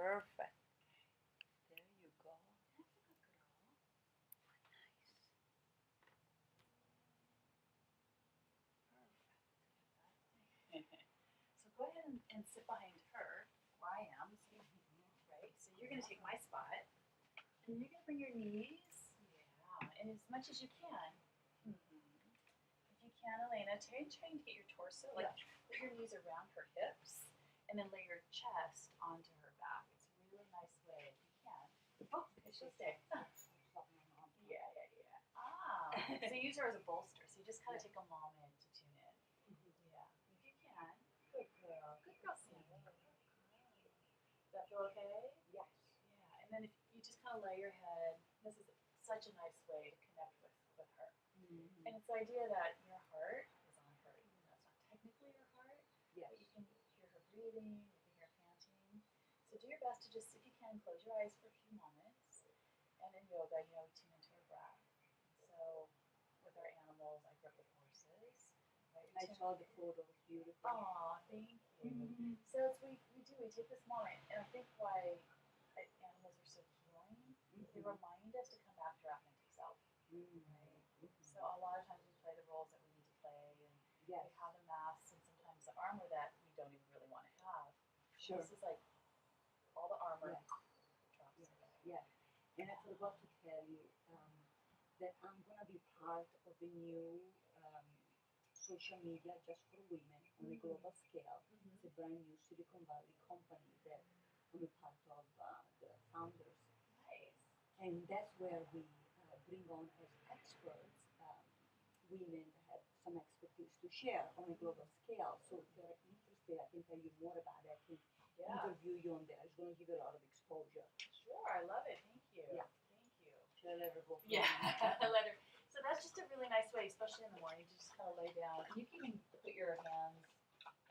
Perfect. There you go. That's a good girl. Nice. Perfect. So go ahead and sit behind her where I am. So, right? So you're going to take my spot. And you're going to bring your knees. Yeah. And as much as you can. If you can, Elena, trying to get your torso. Like, put your knees around her hips. And then lay your chest onto her back. It's a really nice way if you can. Oh, she'll stay. Yeah. Ah. So use her as a bolster. So you just kind of take a moment to tune in. Yeah. If you can. Good girl. Good girl, Sandy. Does that feel okay? Yes. Yeah. And then if you just kind of lay your head, this is such a nice way to connect with her. And it's the idea that your heart is on her, even though it's not technically your heart. Yes. But you can hear her breathing, you can hear her panting. So do your best to just, if you can, close your eyes for a few moments. And in yoga, we tune into our breath. And so with our animals, I grew up with horses. Right? I saw the photos, beautiful. Aw, thank you. So it's, we take this moment, and I think why animals are so healing, they remind us to come back to our authentic self. Right? So a lot of times we play the roles that we need to play, and we have the masks and sometimes the armor that we don't even really want to have. Sure. This is like all the armor drops away. Yeah. And I forgot to tell you that I'm going to be part of a new social media just for women on a global scale. It's a brand new Silicon Valley company that I'm a part of the founders. Nice. And that's where we bring on as experts women that have some expertise to share on a global scale. So if you're interested, I can tell you more about it. I can interview you on there. It's going to give you a lot of exposure. Sure, I love it. Thank you. Yeah. Thank you. Should I let her go? Yeah, let her. So that's just a really nice way, especially in the morning, to just kind of lay down. And you can even put your hands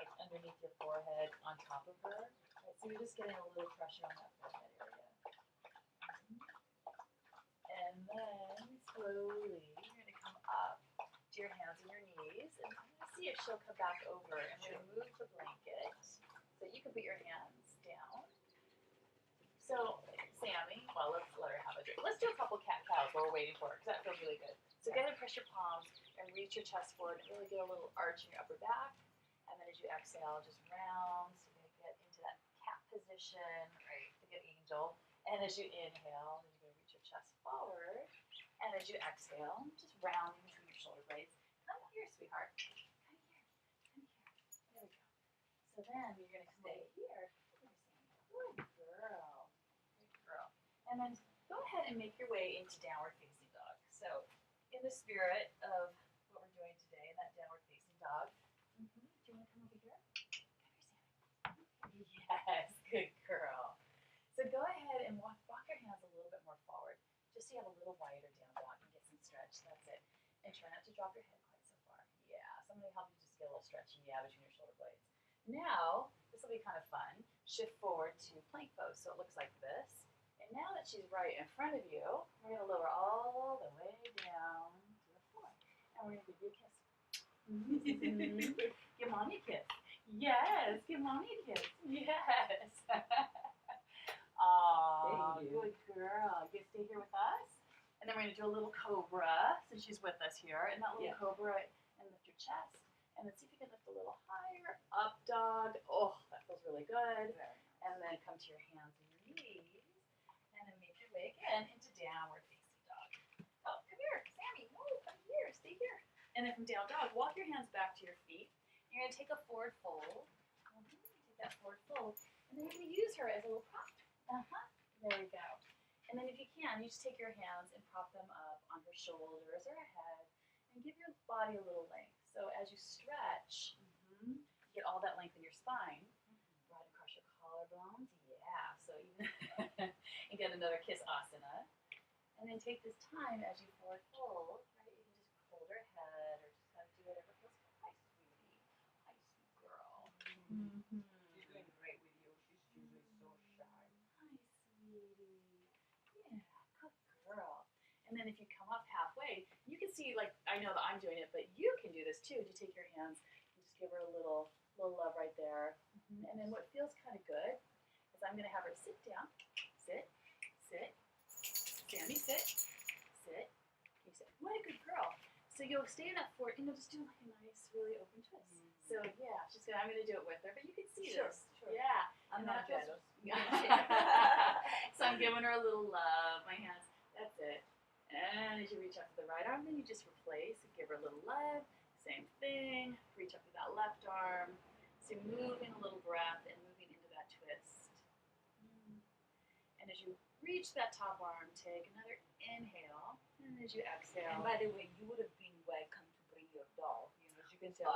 like underneath your forehead on top of her. Right? So you're just getting a little pressure on that forehead area. And then slowly you're going to come up to your hands and your knees. And I'm going to see if she'll come back over. And I'm going to move the blanket so you can put your hands down. So, Sammy, well, let's let her have a drink. Let's do a couple cat-cows while we're waiting for her, because that feels really good. So go ahead and press your palms and reach your chest forward and really get a little arch in your upper back. And then as you exhale, just round. So you're going to get into that cat position, right, the good angel. And as you inhale, you're going to reach your chest forward. And as you exhale, just rounding through your shoulder blades. Come here, sweetheart. Come here. Come here. There we go. So then you're going to stay here. Good girl. Good girl. And then go ahead and make your way into downward facing dog. So in the spirit of what we're doing today, that downward facing dog, do you want to come over here? Come here, Sammy. Yes, good girl. So go ahead and walk your hands a little bit more forward, just so you have a little wider down dog and get some stretch. That's it. And try not to drop your head quite so far. Yeah, somebody help you just get a little stretch between your shoulder blades. Now, this will be kind of fun. Shift forward to plank pose, so it looks like this. And now that she's right in front of you, we're going to lower all the way down to the floor. And we're going to give you a kiss. Give mommy a kiss. Yes, give mommy a kiss. Yes. Aw, good girl. You stay here with us. And then we're going to do a little cobra, since she's with us here. And that little cobra, and lift your chest. And then see if you can lift a little higher. Up dog. Oh, that feels really good. And then come to your hands and your knees. And then make your way again into downward facing dog. Oh, come here, Sammy. No, come here. Stay here. And then from down dog, walk your hands back to your feet. You're going to take a forward fold. Take that forward fold. And then you're going to use her as a little prop. There we go. And then if you can, you just take your hands and prop them up on her shoulders or her head. And give your body a little length. So as you stretch, you get all that length in your spine. Right across your collarbones. Yeah. So even and get another kiss asana. And then take this time as you forward fold. Right, you can just hold her head or just kind of do whatever feels good. Hi, sweetie. Hi, sweet girl. She's doing great with you. She's usually so shy. Hi, sweetie. Yeah, good girl. And then if you come up halfway, you can see, like, I know that I'm doing it, but you can do this too. You take your hands and just give her a little love right there. And then what feels kind of good is I I'm going to have her sit down. Sit, sit. Sammy, sit, sit. You sit. What a good girl. So you'll stay in that forward, just do like a nice, really open twist. So yeah, I'm going to do it with her, but you can see this. Sure. Yeah. I'm not jealous. So I'm giving her a little love. My hands. That's it. And as you reach up to the right arm, then you just replace and give her a little love. Same thing. Reach up to that left arm. So moving a little breath and moving into that twist. And as you reach that top arm, take another inhale. And as you exhale. And by the way, you would have been welcome to bring your dog. As you can tell,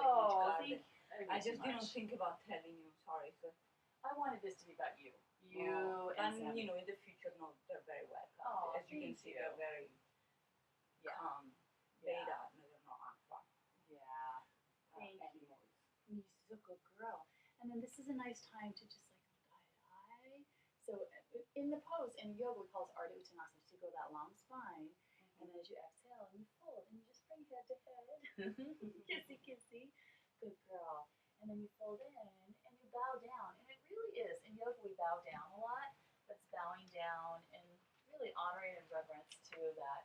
I just didn't think about telling you. Sorry. So I wanted this to be about you. And in the future, they're very welcome. Oh, as you can see, they're very calm. Yeah. They're not alpha. Yeah. Thank animals. you. You're a good girl. And then this is a nice time to just like look eye to eye. So in the pose, in yoga, we call it Ardha Uttanasana. So you go that long spine, and then as you exhale and you fold, and you just bring head to head. Kissy, kissy. Good girl. And then you fold in, and you bow down. And it really is. In yoga, we bow down a lot. That's bowing down and really honoring and reverence to that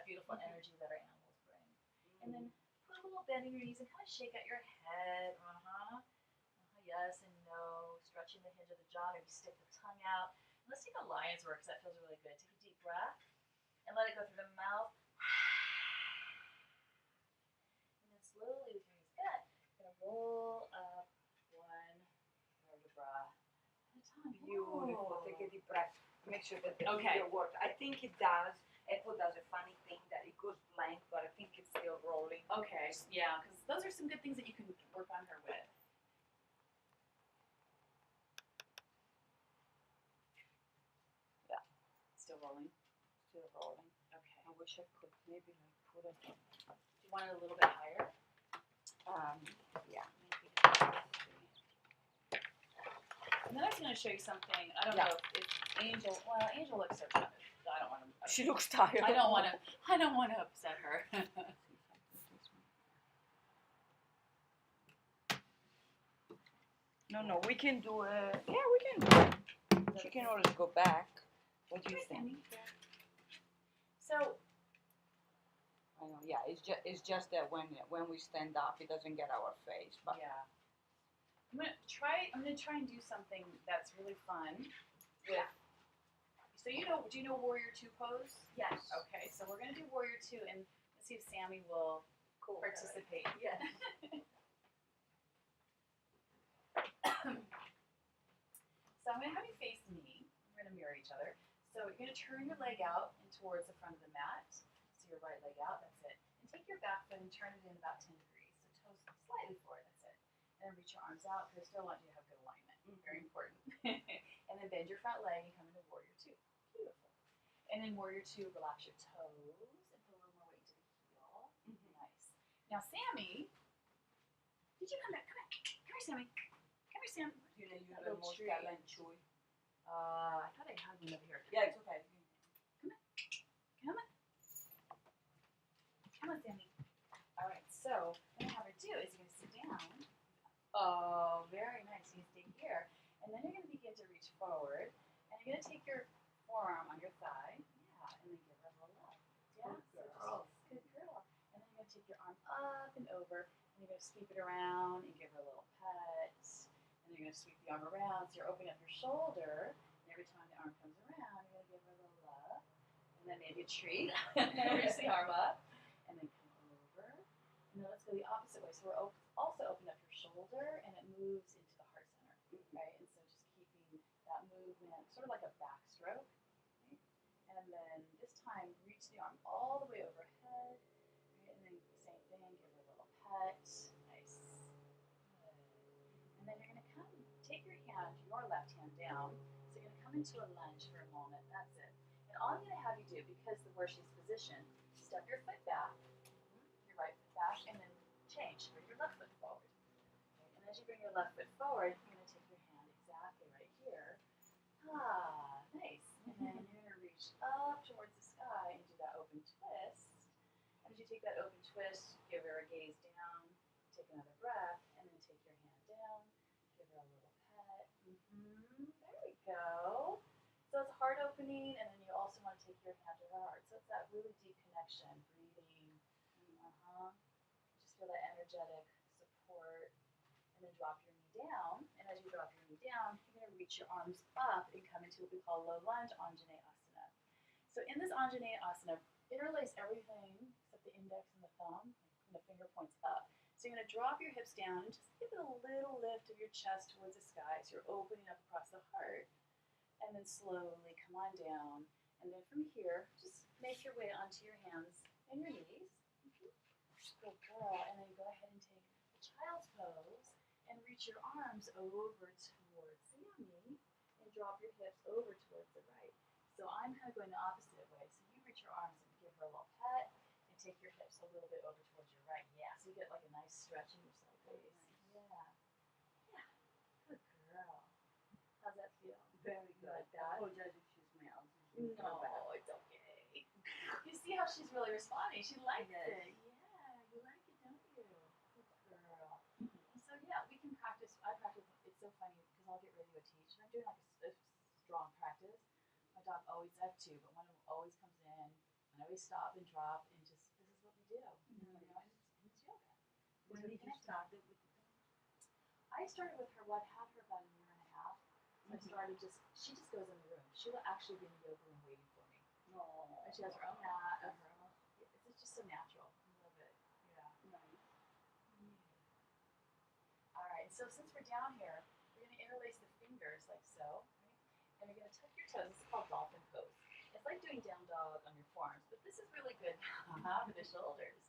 beautiful energy that our animals bring. And then put a little bend in your knees and kind of shake out your head. Yes and no. Stretching the hinge of the jaw. Maybe stick the tongue out. And let's take a lion's roar because that feels really good. Take a deep breath and let it go through the mouth. And then slowly with your knees bent, you're going to roll up one vertebra at a time. Beautiful. Take a deep breath. Make sure that the Okay. video works. I think it does. Echo does a funny thing that it goes blank, but I think it's still rolling. Okay, yeah, because those are some good things that you can work on her with. Yeah. Still rolling? Still rolling. Okay. I wish I could maybe put it. Do you want it a little bit higher? Yeah. And then I was going to show you something. I don't know if Angel looks so tired. I don't want to. She looks tired. I don't want to upset her. No, we can do it. Yeah, we can do it. She can always go back. What do you think? So. I know. Yeah, it's just that when we stand up, it doesn't get our face. But yeah. I'm gonna try and do something that's really fun. With. So do you know Warrior 2 pose? Yes. Okay, so we're gonna do Warrior 2, and let's see if Sammy will participate. Yes. So I'm gonna have you face me. We're gonna mirror each other. So you're gonna turn your leg out and towards the front of the mat. So your right leg out. That's it. And take your back foot and turn it in about 10 degrees. So toes slightly forward. That's it. And then reach your arms out because I still want you to have good alignment. Very important. And then bend your front leg and come into Warrior 2. Beautiful. And then Warrior 2, relax your toes and put a little more weight to the heel. Nice. Now, Sammy, did you come back? Come here, Sammy. Come here, Sam. You know, you're the most gallant chewy. I thought I had one over here. Yeah, it's okay. Come on. Come on, Sammy. All right, so what I'm going to have her do is you're going to sit down. Oh, very nice. You stay here. And then you're going to begin to reach forward. And you're going to take your forearm on your thigh. Yeah, and then give her a little love. Yeah, good girl. Good girl. And then you're going to take your arm up and over. And you're going to sweep it around and give her a little pet. And you're going to sweep the arm around. So you're opening up your shoulder. And every time the arm comes around, you're going to give her a little love. And then maybe a treat. Reach the arm up. And then come over. And then let's go the opposite way. So we're also open up your shoulder. And it moves into the heart center. Right? And so just keeping that movement, sort of like a backstroke. Right? And then this time, reach the arm all the way overhead. Right? And then same thing, give her a little pet. Nice. Good. And then you're going to take your left hand down. So you're going to come into a lunge for a moment. That's it. And all I'm going to have you do, because of where she's positioned, step your foot back, your right foot back, and then change. Bring your left foot forward. Okay. And as you bring your left foot forward, you're going to take your hand exactly right here. Nice. And then you're going to reach up towards the sky and do that open twist. And as you take that open twist, give her a gaze down, take another breath, and then take your hand down, give her a little pet. There we go. opening, and then you also want to take your hand to her heart. So it's that really deep connection, breathing. Just feel that energetic support, and then drop your knee down. And as you drop your knee down, you're going to reach your arms up and come into what we call low lunge Anjaneyasana. So in this Anjaneyasana, interlace everything except the index and the thumb, and the finger points up. So you're going to drop your hips down and just give it a little lift of your chest towards the sky. So you're opening up across the heart. And then slowly come on down. And then from here, just make your way onto your hands and your knees. Good girl. And then go ahead and take the child's pose and reach your arms over towards the yummy and drop your hips over towards the right. So I'm kind of going the opposite way. So you reach your arms and give her a little pet and take your hips a little bit over towards your right. Yeah, so you get like a nice stretch in your side base. Yeah. Yeah. Good girl. How's that feel? Very good. Like that? I apologize if she smells. No, it's okay. You see how she's really responding. She likes Yes. it. Yeah, you like it, don't you? Good girl. So yeah, we can practice. I practice. It's so funny because I'll get ready to teach, and I'm doing like a strong practice. My dog always I have two, but one of them always comes in, and I always stop and drop, and just this is what we do. You know, and it's yoga. When did you start with the I started with her. Well, I've had her about a year and a half. So I started she just goes in the room. She will actually be in the yoga room waiting for me. No. And she has her own mat and her own. It's just so natural. I love it. Yeah. Nice. All right. So since we're down here, we're going to interlace the fingers like so, right? And we're going to tuck your toes. This is called dolphin pose. It's like doing down dog on your forearms, but this is really good for the shoulders.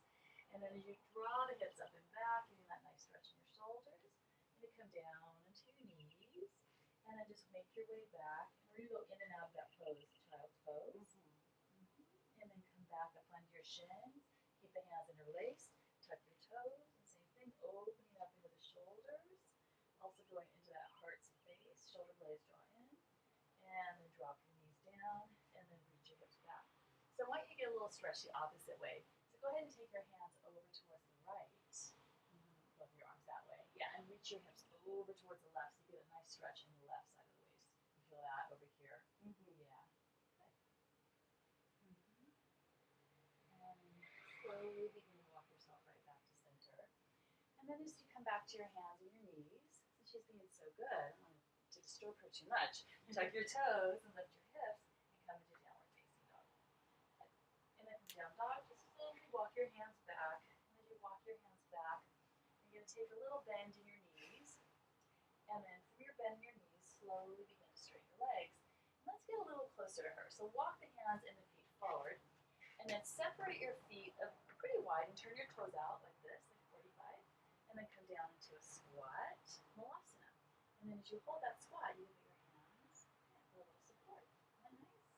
And then as you draw the hips up and back, getting that nice stretch in your shoulders, and you come down into your knees, and then just make your way back. And we're going to go in and out of that pose, child's pose. And then come back up onto your shins. Keep the hands interlaced. Tuck your toes. And same thing, opening up into the shoulders. Also going into that heart space. Shoulder blades draw in. And then drop your knees down. And then reach your hips back. So I want you to get a little stretch the opposite way. So go ahead and take your hands over towards the right. Both your arms that way. Yeah, and reach your hips over towards the left so you get a nice stretch in the left side of the waist. You feel that over here? Yeah. Good. And slowly begin to walk yourself right back to center. And then as you come back to your hands and your knees, since she's being so good, I don't want to disturb her too much. Tuck your toes and lift your hips and come into downward facing dog. And then from down dog, just slowly walk your hands back. And as you walk your hands back, you're going to take a little bend in your knees. And then from your bend in your knees, slowly begin to straighten your legs. And let's get a little closer to her. So walk the hands and the feet forward. And then separate your feet pretty wide and turn your toes out like this, like 45. And then come down into a squat, Malasana. And then as you hold that squat, you put your hands, for a little support. Isn't that nice?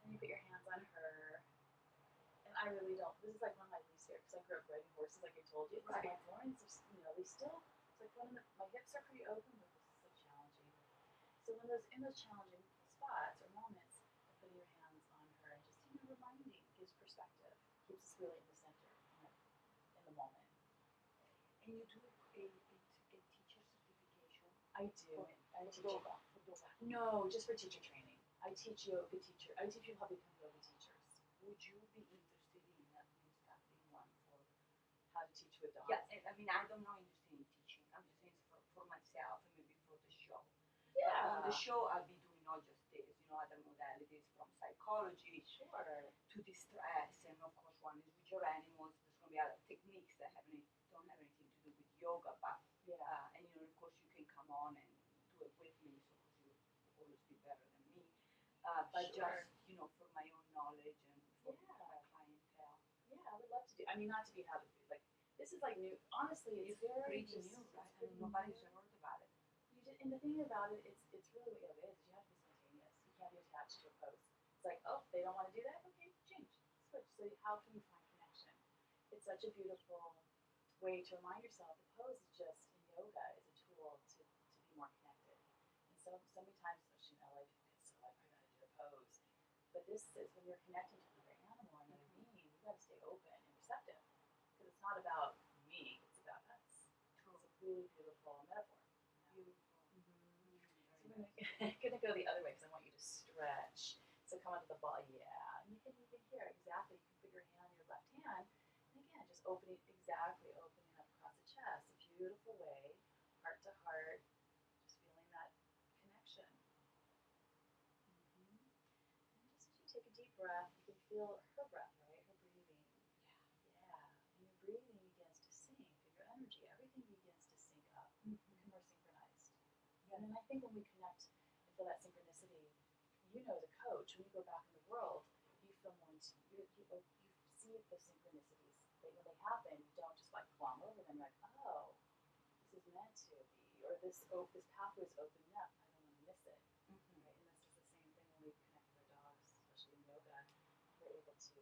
And you put your hands on her. And I really don't, this is like one of my least favorite, because I grew up riding horses, like I told you. Right. So my loins are, they still, it's like my hips are pretty open, but this is so challenging. So in those challenging spots or moments, putting your hands on her and just, reminding, gives perspective, keeps us really in the center, in the moment. And you do a teacher certification? I do. I teach doga. No, just for teacher training. I teach yoga teacher. I teach people how to become yoga teachers. Would you be interested in starting one for how to teach with dogs? Yeah, I mean, I don't know interested in teaching. I'm just saying for myself and maybe for the show. Yeah. But on the show, I'll be doing not just this, other modalities from psychology to distress, and of course, one is with your animals. There's going to be other techniques that don't have anything to do with yoga, but and of course, you can come on and do it with me, so you will always be better than me. But just for my own knowledge and for my clientele. Yeah, I would love to do. I mean, not to be how to do. Like this is like new. Honestly, it's very pretty new, right? I mean, nobody's ever heard about it. And the thing about it, it's really what yoga is. You have to be spontaneous. You can't be attached to a pose. It's like, oh, they don't want to do that. Okay, change, switch. So how can you find connection? It's such a beautiful way to remind yourself. The pose is just in yoga is a tool to be more connected. And so many times, especially in LA, people get so like, I gotta do a pose. But this is when you're connecting to another animal or another being, you gotta stay open and receptive. Because it's not about me, it's about us. It's a really beautiful metaphor. Beautiful. So I'm gonna go the other way because I want you to stretch. So come onto the ball, yeah. And you can even hear exactly. You can put your hand on your left hand, and again, just opening up across the chest. A beautiful way, heart to heart, just feeling that connection. And just as you take a deep breath, you can feel her breath, right? Her breathing. Yeah. And your breathing begins to sync, and your energy, everything begins to sync up. Become more synchronized. And then I think when we connect and feel that synchronicity, you know, as a coach, when you go back in the world, you feel more, you see the synchronicities. That when they happen, you don't just like glom over them. You're like, oh, this is meant to be, or this pathway is opening up. I don't want to miss it. Right? And that's just the same thing when we connect with our dogs, especially in yoga. We're able to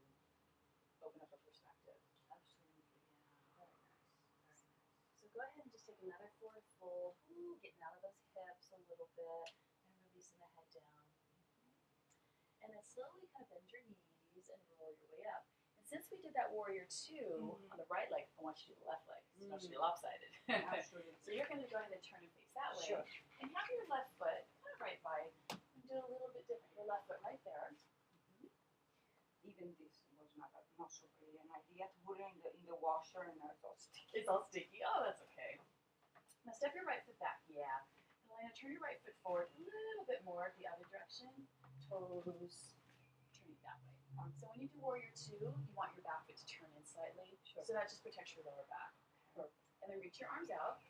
open up our perspective. Absolutely. Yeah. Very nice. Very nice. So go ahead and just take another forward fold, getting out of those hips a little bit, and releasing the head down. And then slowly kind of bend your knees and roll your way up. And since we did that warrior two on the right leg, I want you to do the left leg. It's actually lopsided. Absolutely. So you're going to go ahead and turn and face that way. Sure. And have your left foot kind of right by, and do it a little bit different. Your left foot right there. Even this was not so really an idea to put it in the washer, and it's all sticky. It's all sticky. Oh, that's okay. Now step your right foot back. Yeah. And Elena, turn your right foot forward a little bit more the other direction. Toes turning that way. So when you do warrior two, you want your back foot to turn in slightly. Sure. So that just protects your lower back. Sure. And then reach your arms out.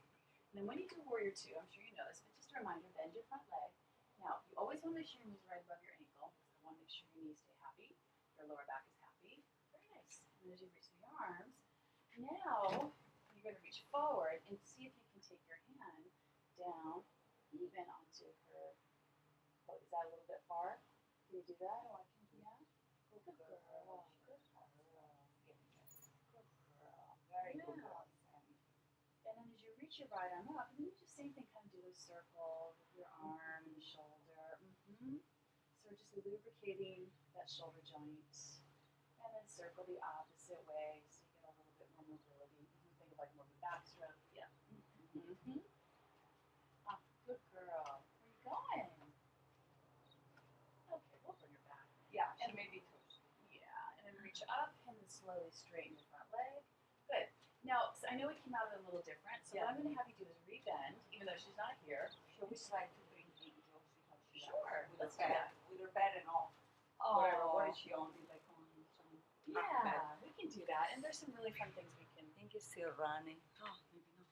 And then when you do warrior two, I'm sure you know this, but just a reminder, bend your front leg. Now, you always want to make sure your knees are right above your ankle, because I want to make sure your knees stay happy, your lower back is happy. Very nice. And as you reach for your arms, now you're going to reach forward and see if you can take your hand down even onto her. Oh, is that a little bit far? Can you do that? Oh, I can do that. Good girl. Good girl. Good girl. Very good girl. And then as you reach your right arm up, and then you just same thing, kind of do a circle with your arm and the shoulder. So we're just lubricating that shoulder joint. And then circle the opposite way so you get a little bit more mobility. Think of like more of a back stroke. Yeah. Ah, good girl. Where are you going? Okay, we'll bring her back. Yeah, she may be toasted. Yeah, and then reach up and then slowly straighten your front leg. Good. Now, so I know we came out of it a little different, so what I'm going to have you do is rebend, even though she's not here. Shall we try to bring the angel? Sure, With let's her do bed, that. with her bed and all. Oh, Whatever. What is she on? Like on some bed. yeah, we can do that. And there's some really fun things we can. I think it's still running. Oh, maybe not.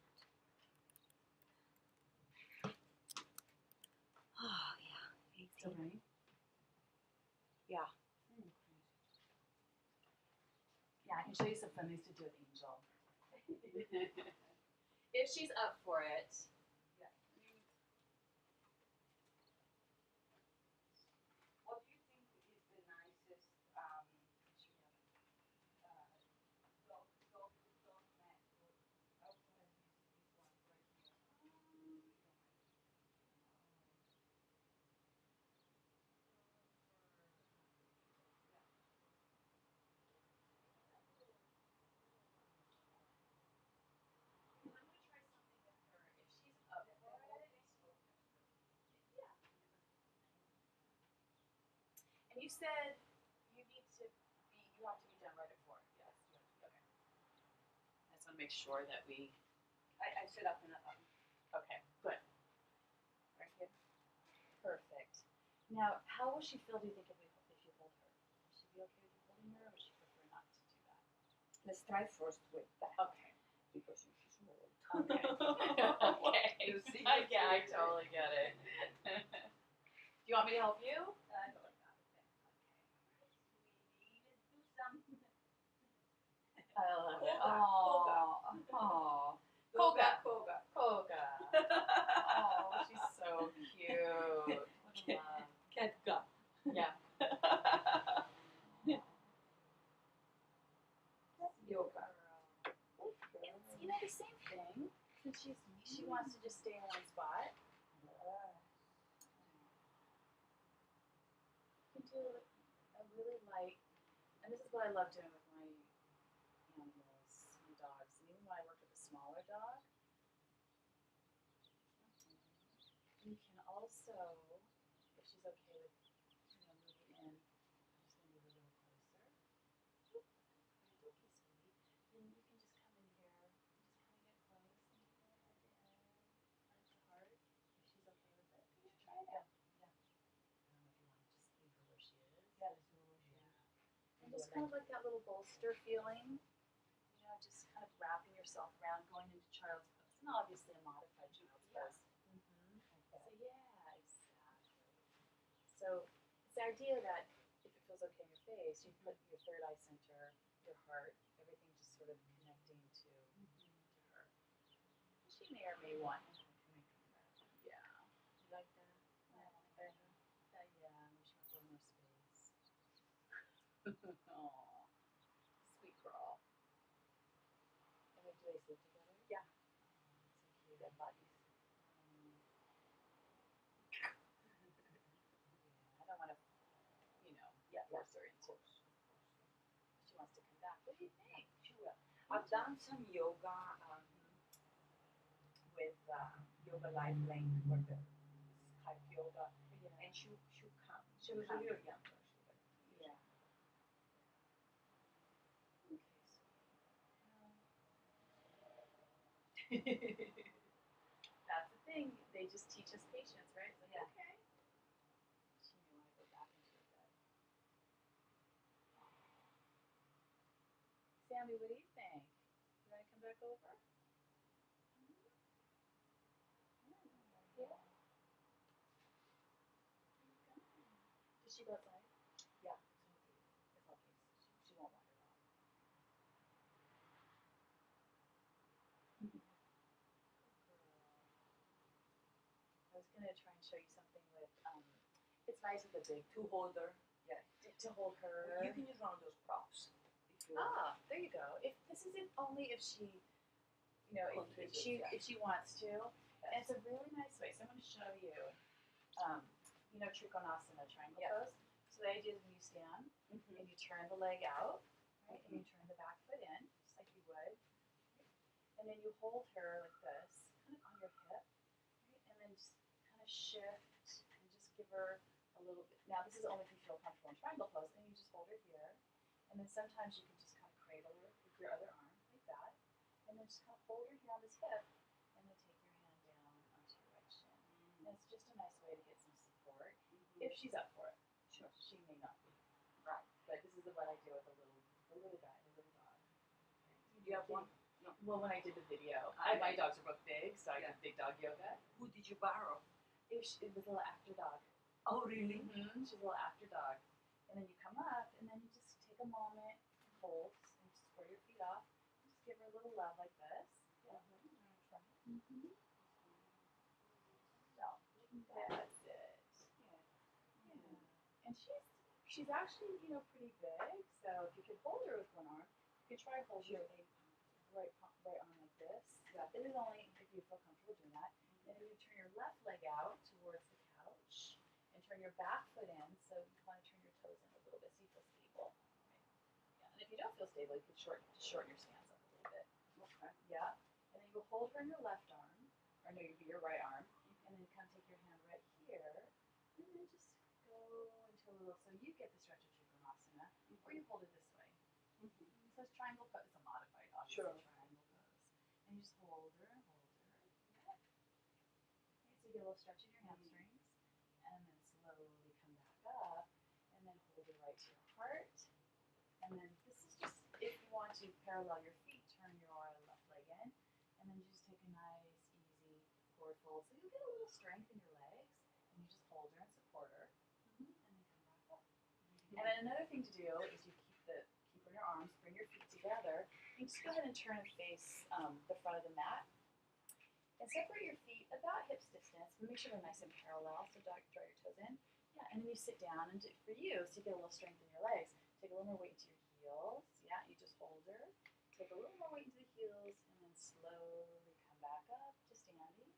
Oh, yeah. Still running? Yeah. Yeah, I can show you some fun things to do with Angel. If she's up for it. Yeah. What do you think is the nicest dog mat? I also have this one right here. I'm going to try something with her. If she's up for it. Yeah. And you said you have to be done right at 4. Yes. Okay. I just want to make sure that we. I set up an oven. Okay. Good. Right here. Perfect. Now, how will she feel? Do you think if you hold her? Will she be okay with you holding her, or would she prefer not to do that? Let's try first with that. Okay. Because she's old. Okay. Okay. You see? I totally get it. Do you want me to help you? I don't know. We need to do something. I love it. Koga. Oh. Koga. Koga. Oh, she's so cute. What a love. Ketka. Yeah. Yoga. It's, you know, the same thing. Since she wants to just stay in one spot. You can do a really light, and this is what I love doing with my animals, my dogs. And even when I work with a smaller dog, you can also, if she's okay with, moving in, kind of like that little bolster feeling. You know, just kind of wrapping yourself around, going into child's pose, and obviously a modified child's pose. So yeah, exactly. So it's the idea that if it feels okay in your face, you put your third eye center, your heart, everything just sort of connecting to her. She may or may want. Yeah. You like that? Better? Yeah, she wants a little more space. Aw, sweet girl. And do they sleep together? Yeah. So cute. They're buddies. I don't want to, force her into. She wants to come back. What do you think? She will. I've done some yoga with Yoga Life Link for the Skype yoga, and she'll come. She was a little younger. Yeah. That's the thing. They just teach us patience, right? It's like, okay. She may want to go back into her bed. Sammy, what do you think? You want to come back over? Yeah. Does she go outside? Yeah. It's okay. She won't wander off. I was gonna try and show you something with it's nice with a big To hold her. Yeah. to hold her. You can use one of those props. If you want. Ah, there you go. If this is only if she, if she wants to, and it's a really nice way. So I'm going to show you, Trikonasana, triangle pose. So the idea is when you stand and you turn the leg out, right, and you turn the back foot in, just like you would, right? And then you hold her like this, kind of on your hip, right, and then just kind of shift and just give her a little bit. Now this is only if you feel comfortable in triangle pose, and you just hold her here. And then sometimes you can just kind of cradle her with your other arm, like that. And then just kind of hold her here on this hip, and then take your hand down onto your right shin. And it's just a nice way to get some support, if she's up for it. Sure. She may not be. Right. But this is what I do with a little guy, a little dog. Do you have one? No. Well, when I did the video, my dogs are both big, so I did big dog yoga. Who did you borrow? It was a little actor dog. Oh, really? She's a little actor dog. And then you come up, and then you just take a moment, hold, and just square your feet off. Just give her a little love like this. Yeah. So, that's it. Yeah. And she's actually, pretty big. So if you could hold her with one arm, you could try holding her right arm like this. Yeah. This is only if you feel comfortable doing that. And then you turn your left leg out towards the couch and turn your back foot in. So you want to turn your toes in a little bit so you feel stable. Right? Yeah. And if you don't feel stable, you could shorten your stance up a little bit. Okay. Yeah. And then you will hold her in your left arm, or no, your right arm, and then kind of take your hand right here, and then just go into a little. So you get the stretch of Trikonasana, or you hold it this way. So it's triangle pose. It's a modified, obviously, triangle pose. And you just hold her and hold her. Okay. So you get a little stretch in your hamstrings, and then slowly come back up, and then hold her right to your heart. And then this is just if you want to parallel your feet, turn your left leg in, and then you just take a nice, easy forward fold. So you'll get a little strength in your legs, and you just hold her and support her, and then come back up. And then another thing to do is you keep on your arms, bring your feet together, and just go ahead and turn and face the front of the mat. And separate your feet about hips distance, but make sure they're nice and parallel, so draw your toes in. Yeah, and then you sit down, and for you, so you get a little strength in your legs, take a little more weight into your heels. Yeah, you just hold her. Take a little more weight into the heels, and then slowly come back up to standing.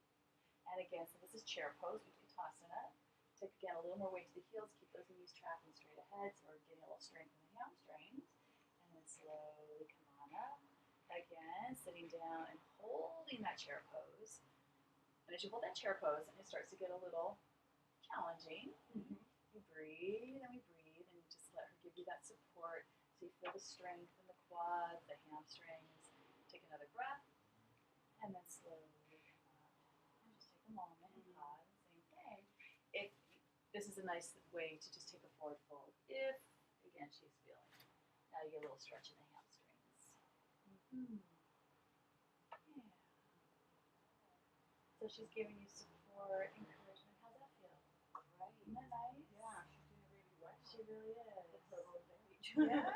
And again, so this is chair pose, Utkatasana. Take again a little more weight to the heels, keep those knees trapped and straight ahead, so we're getting a little strength in the hamstrings. And then slowly come on up. Again, sitting down and holding that chair pose. And as you hold that chair pose, and it starts to get a little challenging, you breathe, and we breathe, and you just let her give you that support so you feel the strength in the quads, the hamstrings. Take another breath, and then slowly come up. And just take a moment and pause. Same thing. This is a nice way to just take a forward fold if, again, she's feeling it. Now you get a little stretch in the hamstrings. Mm-hmm. Yeah. So she's giving you support, encouragement. How's that feel? Right. Isn't that nice? Yeah, she's doing really well. She really is. It's her old age. Yeah,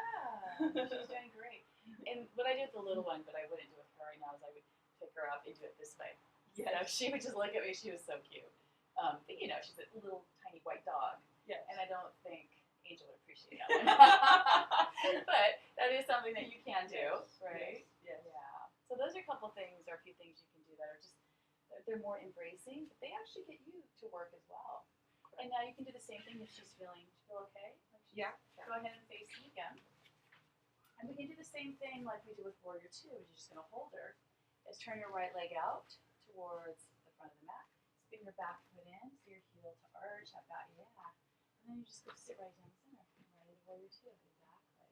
she's doing great. And what I do with the little one, but I wouldn't do with her right now, is I would pick her up and do it this way. Yes. So she would just look at me. She was so cute. But she's a little tiny white dog, Yes. and I don't think Angel would appreciate that one. But that is something that you can do, right? Yes. Yeah. So those are a couple things, or a few things you can do that are just they're more embracing, but they actually get you to work as well. And now you can do the same thing if she's feeling. Feel okay? Yeah. Go ahead and face me again. And we can do the same thing like we did with Warrior 2, which you're just going to hold her. Is turn your right leg out towards the front of the mat. Spin your back foot in, so your heel to arch. I've got you, yeah. And then you just go sit right down the center. Right into Warrior 2. Exactly.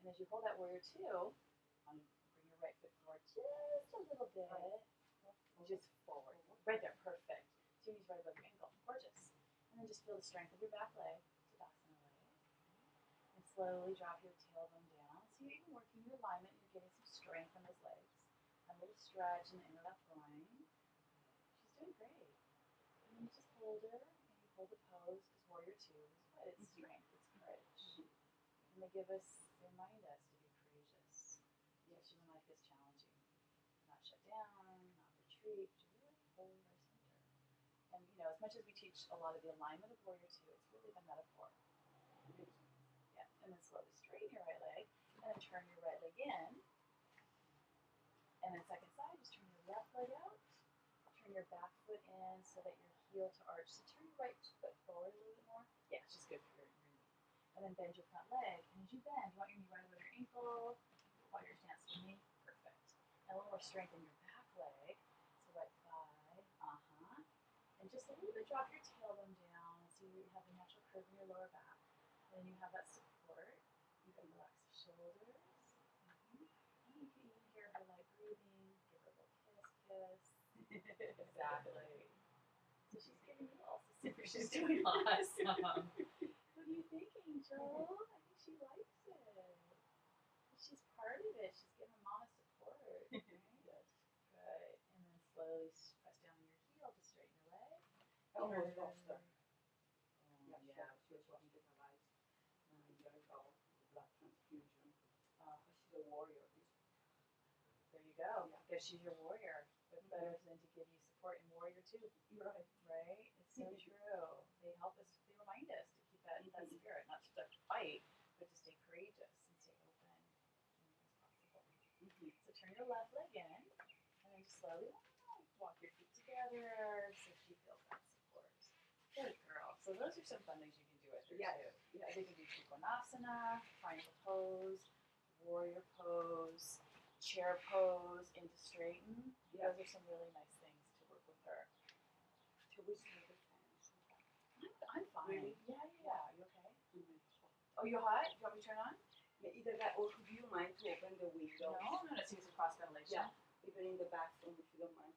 And as you hold that Warrior 2, bring your right foot forward just a little bit. Just forward. Right there, perfect. So you use right above your ankle. Gorgeous. And then just feel the strength of your back leg. Tadasana way. And slowly drop your tailbone down. So you're even working your alignment. You're getting some strength from those legs. A little stretch in the inner left groin. She's doing great. And then you just hold her. And you hold the pose because Warrior 2 is what? It's strength. It's courage. And they remind us to be courageous. Especially when life is challenging. Not shut down, not retreat, to really hold our center. And as much as we teach a lot of the alignment of Warrior 2, it's really the metaphor. Yeah. And then slowly straighten your right leg, and then turn your right leg in. And then second side, just turn your left leg out. Turn your back foot in so that your heel to arch. So turn your right foot forward a little bit more. Yeah, it's just good for your knee. And then bend your front leg. And as you bend, you want your knee right over your ankle. While you're stance to knee. Perfect. And a little more strength in your back leg. So right thigh. And just a little bit drop your tailbone down so you have a natural curve in your lower back. And then you have that support. You can relax the shoulders. And you can even hear her light breathing. Give her a little kiss. Exactly. So she's giving you also super. She's doing awesome. What do you think, Angel? I think she likes it. She's part of it. She's giving mama support. Right? Yes. Good. And then slowly press down on your heel to straighten your leg. I almost lost her. Yeah. She was hospitalized 9 years ago with blood transfusion. She's a warrior. There you go. Yeah. Because she's your warrior. What's better than to give you support in Warrior 2? Right. Right? It's so true. They help us, they remind us to keep that spirit, not just to fight, but to stay courageous and stay open as possible. So turn your left leg in, and then slowly walk your feet together so she feels that support. Good girl. So those are some fun things you can do with her too. Yeah. So you can do Trikonasana, triangle pose, warrior pose, chair pose into straighten. Yeah. Those are some really nice things to work with her. To whisper the fans. I'm fine. Really? Yeah. You okay? Oh, you're hot? You want me to turn on? Yeah, either that or do you mind to open the window? No, it's using cross ventilation. Yeah. Even in the bathroom if you don't mind.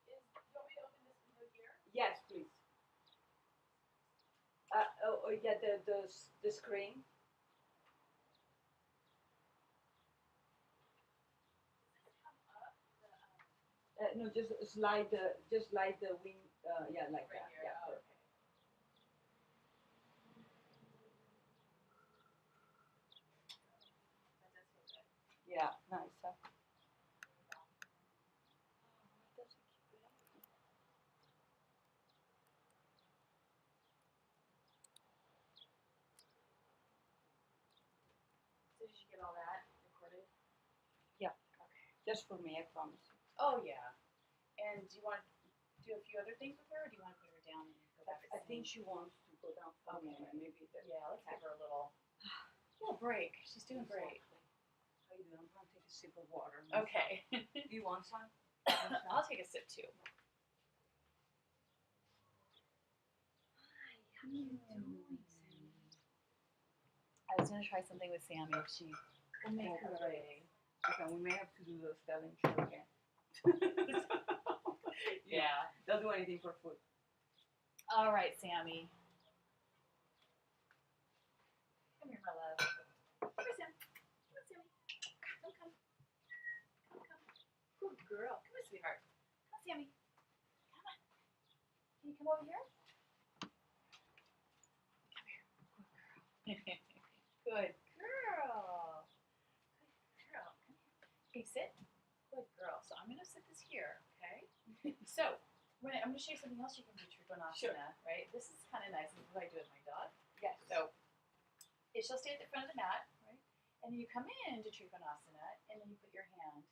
Do you want me to open this window here? Yes, please. Yeah, the screen. No, just slide the wing. Yeah, like Right that. here. Yeah, Oh, perfect. okay. That does feel good. Yeah, nice. Huh? So did you get all that recorded? Yeah. Okay. Just for me, I promise. Oh yeah. And do you want to do a few other things with her, or do you want to put her down and go back to I think she wants to go down for a moment. Maybe that. Yeah, let's give her a little break. She's doing great. How you doing? I'm gonna take a sip of water. Okay. Do you want some? I'll take a sip too. Hi, how you doing, Sammy? I was gonna try something with Sammy if she will make her way. Okay, we may have to do the spelling show again. Yeah. Don't do anything for food. All right, Sammy. Come here, my love. Come here, Sam. girl. Come on, sweetheart. Come on, Sammy. Come on. Can you come over here? Come here. Good girl. Good girl. Come here. Okay, sit. Good girl. So I'm going to sit this here, okay? So I'm going to show you something else you can do, Trikonasana, Sure. right? This is kind of nice. This is what I do with my dog. Yes. So she'll stay at the front of the mat, right? And then you come into Trikonasana, and then you put your hand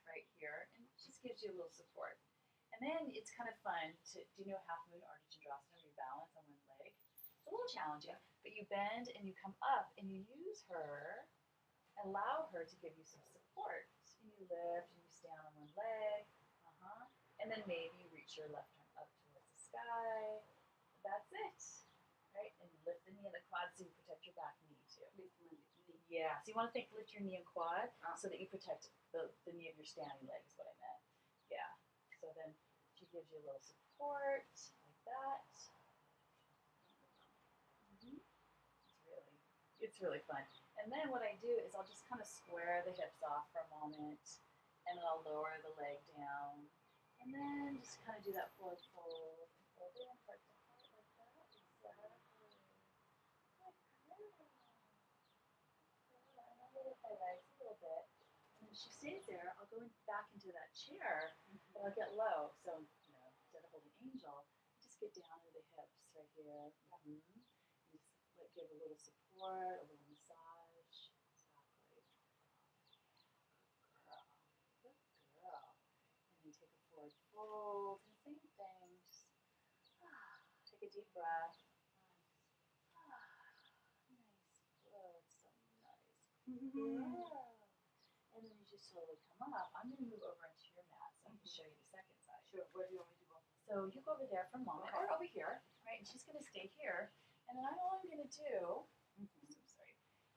right here, and it just gives you a little support. And then it's kind of fun to, do you know half moon Ardha Chandrasana, where you balance on one leg? It's a little challenging, but you bend and you come up, and you use her, allow her to give you some support. So you lift and you stand on one leg, and then maybe you reach your left arm up towards the sky. That's it, right? And you lift the knee and the quad so you protect your back knee too. Yeah, so you want to lift your knee and quad so that you protect the knee of your standing leg is what I meant. Yeah, so then she gives you a little support like that. It's really fun. And then what I do is I'll just kind of square the hips off for a moment, and then I'll lower the leg down, and then just kind of do that forward fold, fold in, heart to heart like that. Exactly. And I'll lift my legs a little bit, and then she stays there. I'll go back into that chair, but I'll get low. So instead of holding angel, just get down to the hips right here. And just give a little support, a little massage. Exactly. Good girl. And then take a forward fold. And same thing. Just take a deep breath. Nice flow. It's so nice. And then as you slowly come up, I'm going to move over into your mat so I can show you the second side. Sure. Where do you want me to go? So you go over there for a moment, or over here, right? And she's going to stay here. And then all I'm going to do,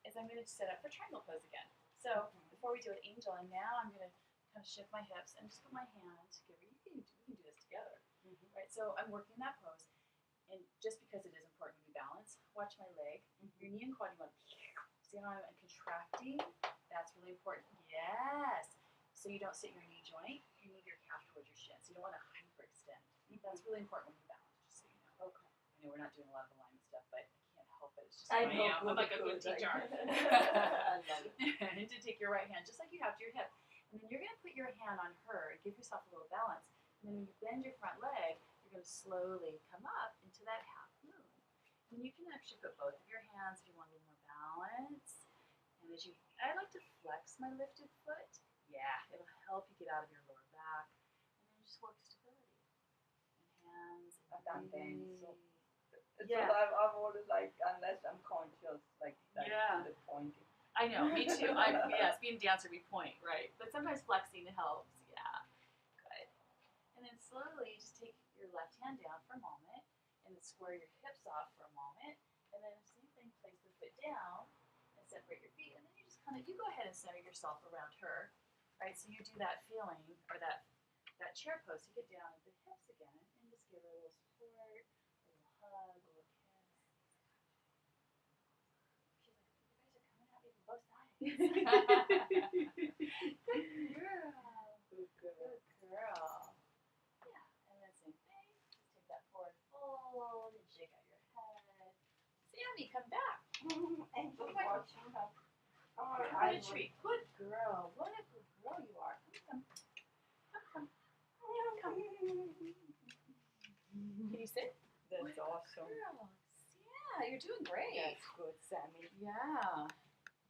is I'm going to set up for triangle pose again. So before we do an angel, and now I'm going to kind of shift my hips and just put my hand together. We can do this together, right? So I'm working that pose, and just because it is important when you balance, watch my leg. Your knee and quad, you want to see how I'm contracting. That's really important. Yes. So you don't sit in your knee joint. You move your calf towards your shin. So you don't want to hyperextend. That's really important when you balance, just so you know. Okay. I know we're not doing a lot of alignment stuff, but help it. It's just I who know, I am. I'm like a good teacher. I love it. And to take your right hand, just like you have to your hip. And then you're going to put your hand on her and give yourself a little balance. And then when you bend your front leg, you're going to slowly come up into that half moon. And you can actually put both of your hands if you want a little more balance. And I like to flex my lifted foot. Yeah, it'll help you get out of your lower back. And then just work stability. And hands. I've done things. So Yeah. I've always unless I'm conscious, Yeah. the pointing. I know, me too. Yes, being a dancer, we point, right? But sometimes flexing helps. Yeah, good. And then slowly, just take your left hand down for a moment, and then square your hips off for a moment, and then same thing, place the foot down, and separate your feet, and then you just you go ahead and center yourself around her, right? So you do that feeling, or that chair pose. You get down at the hips again, and just give her a little support, a little hug, a little kiss. Both sides. Good girl. Good girl. Yeah, and then same thing. Just take that forward fold and shake out your head. Sammy, come back. What a treat. Good girl. What a good girl you are. Come. Can you sit? That's awesome. Girl. Yeah, you're doing great. That's good, Sammy. Yeah.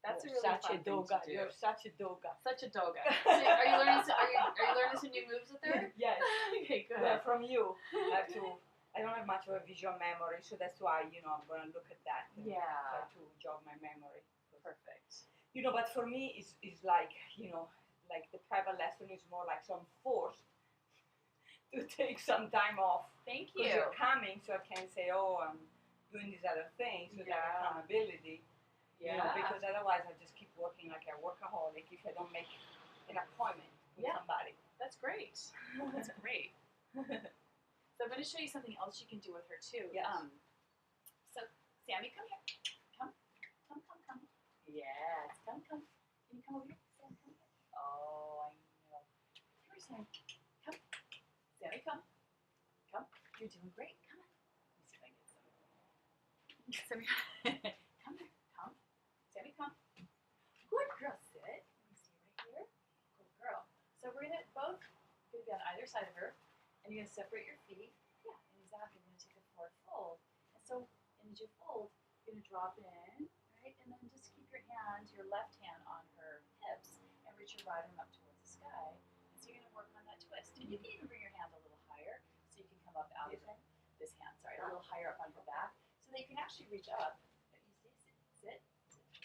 That's a really such fun a doga. thing to do. You're such a doga. Such a doga. So are you learning some new moves with her? Yes. Okay, good. Well, from you. I don't have much of a visual memory, so that's why I'm gonna look at that. And try to jog my memory. Perfect. But for me, it's like like the private lesson is more like some forced to take some time off. Thank you. Because you're coming, so I can say, oh, I'm doing these other things with accountability. Yeah. Because otherwise I just keep working like a workaholic if I don't make an appointment with somebody. That's great. That's great. So I'm going to show you something else you can do with her too. Yes. So Sammy, come here. Come. Yes. Come. Can you come over here? Sam, come here. Oh, I know. Come here, Sammy. Come. Sammy, come. Come. You're doing great. Come on. Let me see if I can get some. Sammy, come here. Come. Sammy, come. Good girl. Sit. Let me see right here. Good girl. So we're gonna both be on either side of her, and you're gonna separate your feet. Yeah, exactly. We're gonna take a forward fold. And so, as you fold, you're gonna drop in, right, and then just keep your hand, your left hand, on her hips, and reach your right arm up towards the sky. And so you're gonna work on that twist. And you can even bring your hand a little higher, so you can come up out of this hand. Sorry, a little higher up on her back, so that you can actually reach up. You see, sit.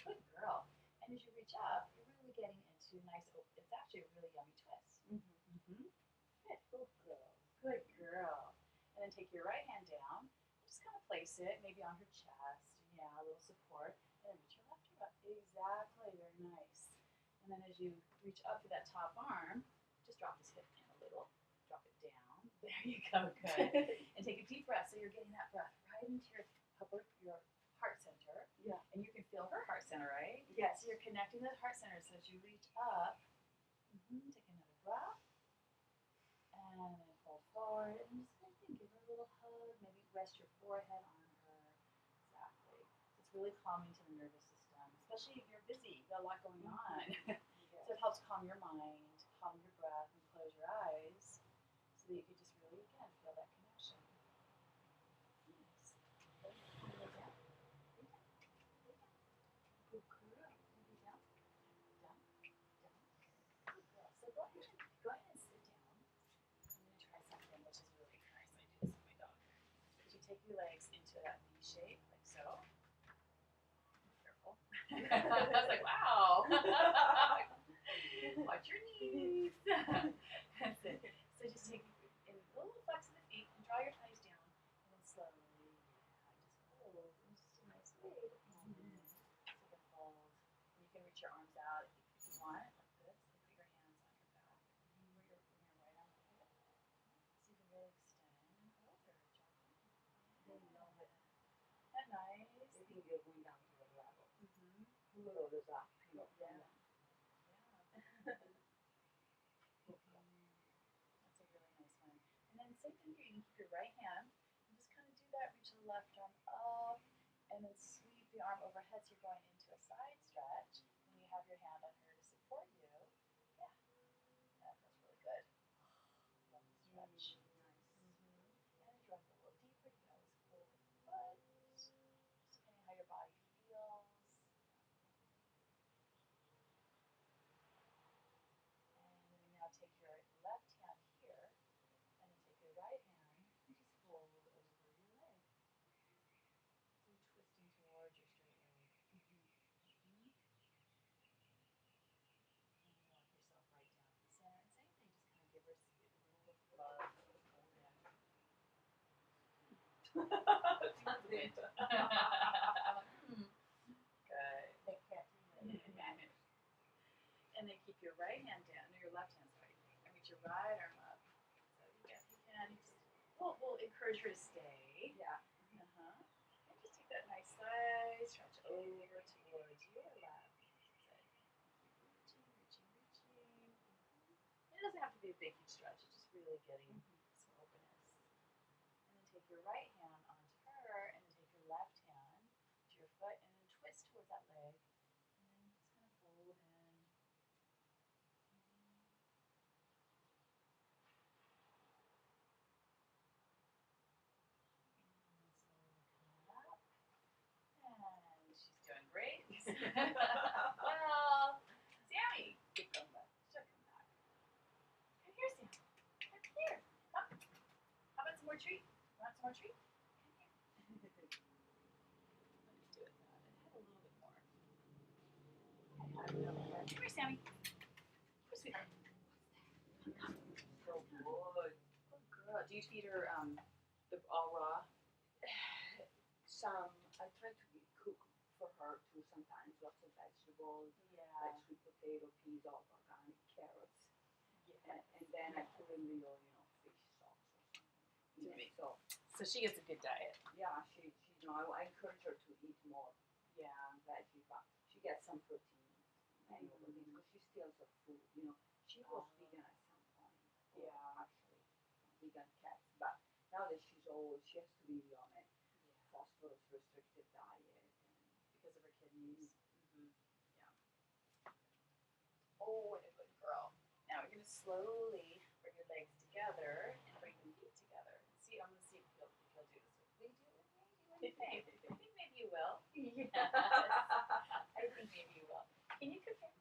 Good girl. And as you reach up, you're really getting into nice. It's actually a really yummy twist. Good. Good girl. Good girl. And then take your right hand down. Just kind of place it, maybe on her chest. Yeah, a little support. And then reach your left arm up. Exactly. Very nice. And then as you reach up to that top arm, just drop this hip in a little. Drop it down. There you go. Good. And take a deep breath. So you're getting that breath right into your heart center. Yeah. And you can feel her heart center, right? Yes. So you're connecting the heart center. So as you reach up, take another breath. And then fold forward. And just kind of give her a little hug. Maybe rest your forehead on her. Exactly. So it's really calming to the nervous system, especially if you're busy. You've got a lot going on. So it helps calm your mind, calm your breath, and close your eyes so that you can just really, again, feel that connection. Nice. Lay down. Lay down. Lay down. Good girl. Lay down. Down. Down. Good girl. So go ahead and sit down. I'm going to try something which is really nice. I do this with my dog. As you take your legs into that V shape, like so. Careful. I was like, wow. Watch your knees. That's it. So just take a little flex of the feet and draw your thighs down, and then slowly, just fold in just a nice way to fold in. Take a fold. And you can reach your arms out if you want, like this. And put your hands on your back. Bring your right arm up here. So you can really extend and hold her gently. They love it. Isn't that nice? They think you're going down to the level. Mm-hmm. Load is up. Yeah. Yeah. That's a really nice one. And then same thing here, you can keep your right hand and just kind of do that, reach the left arm up, and then sweep the arm overhead so you're going into a side stretch. And you have your hand on her to support you. Yeah, that feels really good. Love the stretch. Nice. And drop a little deeper. You can always pull the foot, just depending how your body feels. And then now take your left hand here, and then take your right hand and just fold over your leg. So you're twisting towards your straight leg. And walk yourself right down to the center. And same thing, just kind of give her a little lift of love, a little fold in. Good. Good. They can't do it. And then keep your right hand down, or your left hand, sorry, and reach your right arm up. So if you can, we'll encourage her to stay. Yeah. And just take that nice side stretch over towards your left. Reaching. It doesn't have to be a big, huge stretch. It's just really getting some openness. And then take your right hand onto her, and then take your left hand to your foot, and then twist towards that leg. And then just kind of fold in. And she's doing great. Well, Sammy, she'll come back. Come here, Sammy. Come here. Come. How about some more treat? Want some more treat? Come here. Let me do it now. And have a little bit more. Come here, Sammy. Come here, sweetheart. Come. So good. Good girl. Do you feed her the all raw? Some, I try to cook for her too sometimes, lots of vegetables, Yeah. like sweet potato, peas, all organic, carrots. And then I put in the, fish sauce or something. So she gets a good diet. Yeah, she I encourage her to eat more veggie, but she gets some protein, because she steals her food. She was vegan at some point. vegan cats, but now that she's old, she has to be on a phosphorus restricted diet. Because of her kidneys. Yeah. Oh, what a good girl. Now we're going to slowly bring your legs together and bring your feet together. See, I'm going to see if you'll do this with me. Do you think? I think maybe you will. Yes. I think maybe you will. Can you come here?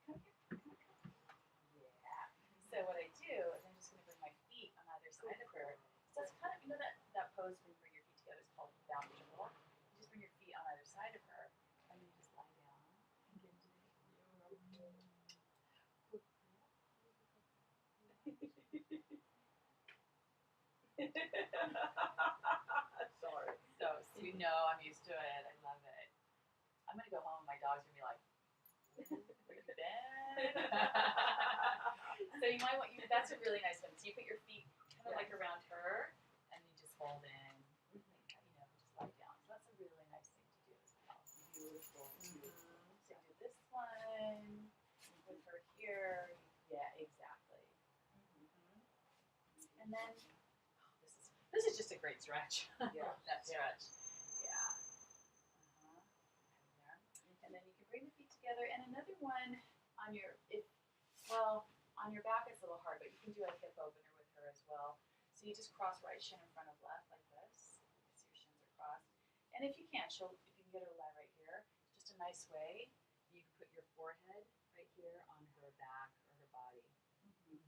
Come here. Yeah. So what I do is I'm just going to bring my feet on either side of her. So it's kind of, that pose when you bring your feet together is called down interval. You just bring your feet on either side of her, and you just lie down and get into Sorry. So you know I'm used to it. I love it. I'm gonna go home and my dog's gonna be like, where you been? So you might want that's a really nice one. So you put your feet kind of like around her and you just hold in. Just lie down. So that's a really nice thing to do as well. Beautiful. So do this one with her here. Yeah, exactly. And then this is just a great stretch. Yeah. That stretch. Yeah. And then you can bring the feet together. And another one on your on your back it's a little hard, but you can do a hip opener with her as well. So you just cross right shin in front of left like this. So your shins are crossed. And if you can, if you can get her to lie right here, just a nice way, you can put your forehead right here on her back or her body. So you